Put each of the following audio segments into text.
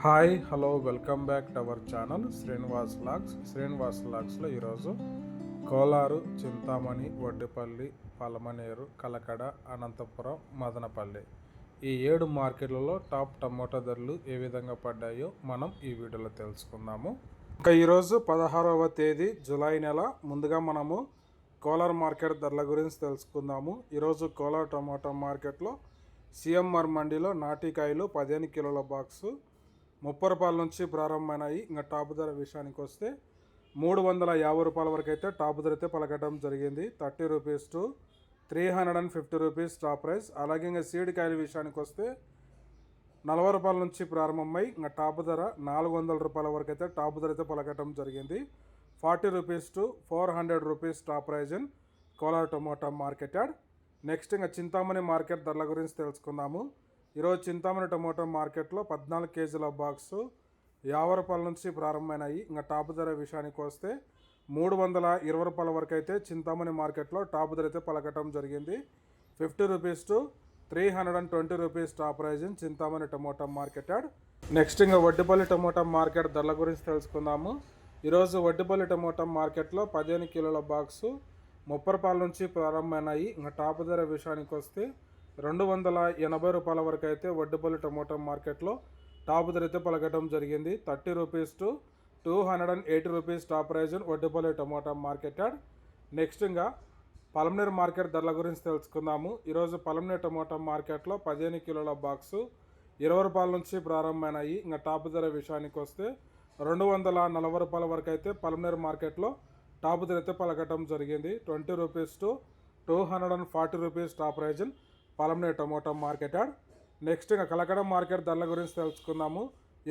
Hi hello welcome back to our channel Srinivas లాగ్స్లో ఈరోజు కోలారు, చింతామణి, వడ్డిపల్లి, పలమనేరు, కలకడ, అనంతపురం, మదనపల్లి ఈ 7 మార్కెట్లలో టాప్ టమోటా ధరలు ఏ విధంగా పడ్డాయో మనం ఈ వీడియోలో తెలుసుకుందాము. ఇంకా ఈరోజు 16వ తేదీ జూలై నెల. ముందుగా మనము కోలార్ మార్కెట్ ధరల గురించి తెలుసుకుందాము. ఈరోజు కోలార్ టమోటా మార్కెట్లో సిఎంఆర్ మండీలో నాటికాయలు 15 కిలోల బాక్సు 30 రూపాయల నుంచి ప్రారంభమైనాయి. ఇంకా టాప్ ధర విషయానికి వస్తే 350 రూపాయల వరకు అయితే టాప్ ధర అయితే పలకడం జరిగింది. 30 rupees to 350 rupees top price. అలాగే ఇంకా సీడ్ కాయల విషయానికి వస్తే 40 రూపాయల నుంచి ప్రారంభమై ఇంకా టాప్ ధర 400 రూపాయల వరకు అయితే టాప్ ధర అయితే పలకడం జరిగింది. 40 rupees to 400 rupees top price in Kolar tomato market yard. Next ఇంకా చింతామణి మార్కెట్ ధరల గురించి తెలుసుకుందాము. ఈరోజు చింతామణి టమోటా మార్కెట్లో 14 కేజీల బాక్సు 50 రూపాయల నుంచి ప్రారంభమైనాయి. ఇంకా టాప్ ధర విషయానికి వస్తే 320 రూపాయల వరకు అయితే చింతామణి మార్కెట్లో టాప్ ధర అయితే పలకటం జరిగింది. 50 rupees to 320 rupees top price in Chintamani tomato market yard. Next ఇంకా వడ్డిపల్లి టమోటా మార్కెట్ ధరల గురించి తెలుసుకుందాము. ఈరోజు వడ్డిపల్లి టమోటా మార్కెట్లో 15 కిలోల బాక్సు 30 రూపాయల నుంచి ప్రారంభమైనాయి. ఇంకా టాప్ ధర విషయానికి వస్తే 280 రూపాయల వరకు అయితే వడ్డిపల్లి టమోటా మార్కెట్లో టాప్ ధర అయితే పలకటం జరిగింది. 30 rupees to 280 rupees top price Vaddipalli tomato market yard. Next ఇంకా పలమనేరు మార్కెట్ ధరల గురించి తెలుసుకుందాము. ఈరోజు పలమనేరు టమోటా మార్కెట్లో 15 కిలోల బాక్సు 20 రూపాయల నుంచి ప్రారంభమైనాయి. ఇంకా టాప్ ధర విషయానికి వస్తే 240 రూపాయల వరకు అయితే పలమనేరు మార్కెట్లో టాప్ ధర అయితే పలకటం జరిగింది. 20 rupees to 240 rupees top price Palamaneru tomato market yard. Next ఇంకా కలకడ మార్కెట్ ధరల గురించి తెలుసుకుందాము.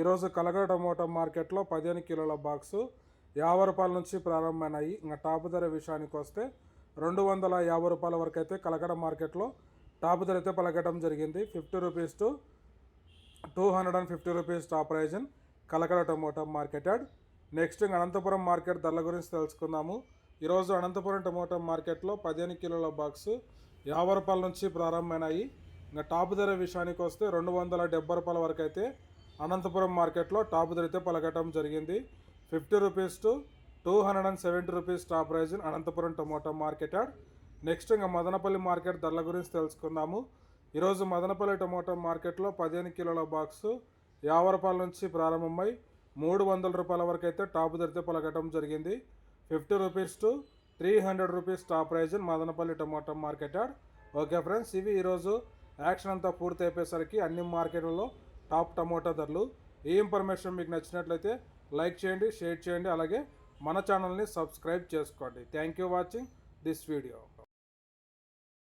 ఈరోజు కలకడ టమోటా మార్కెట్లో 15 కిలోల బాక్సు 50 రూపాయల నుంచి ప్రారంభమైనాయి. ఇంకా టాప్ ధర విషయానికి వస్తే 250 రూపాయల వరకు అయితే కలకడ మార్కెట్లో టాప్ ధర అయితే పలకటం జరిగింది. 50 rupees to 250 rupees top price in Kalakada tomato market yard. Next ఇంకా అనంతపురం మార్కెట్ ధరల గురించి తెలుసుకుందాము. ఈరోజు అనంతపురం టమోటా మార్కెట్లో 15 కిలోల బాక్సు 50 రూపాయల నుంచి ప్రారంభమైనాయి. ఇంకా టాప్ ధర విషయానికి వస్తే 270 రూపాయల వరకు అయితే అనంతపురం మార్కెట్లో టాప్ ధర అయితే పలకటం జరిగింది. 50 rupees to 270 rupees top price in Anantapuram tomato market yard. Next ఇంకా మదనపల్లి మార్కెట్ ధరల గురించి తెలుసుకుందాము. ఈరోజు మదనపల్లి టమోటా మార్కెట్లో 15 కిలోల బాక్సు 50 రూపాయల నుంచి ప్రారంభమై 300 రూపాయల వరకు అయితే టాప్ ధర అయితే పలకటం జరిగింది. 50 rupees to 300 rupees top price in Madanapalle tomato market yard. Okay friends, ఇవి ఈరోజు యాక్షన్ అంతా పూర్తి అయిపోయేసరికి అన్ని మార్కెట్లలో టాప్ టమోటా ధరలు. ఈ ఇన్ఫర్మేషన్ మీకు నచ్చినట్లయితే లైక్ చేయండి, షేర్ చేయండి, అలాగే మన ఛానల్ని సబ్స్క్రైబ్ చేసుకోండి. Thank you watching this video.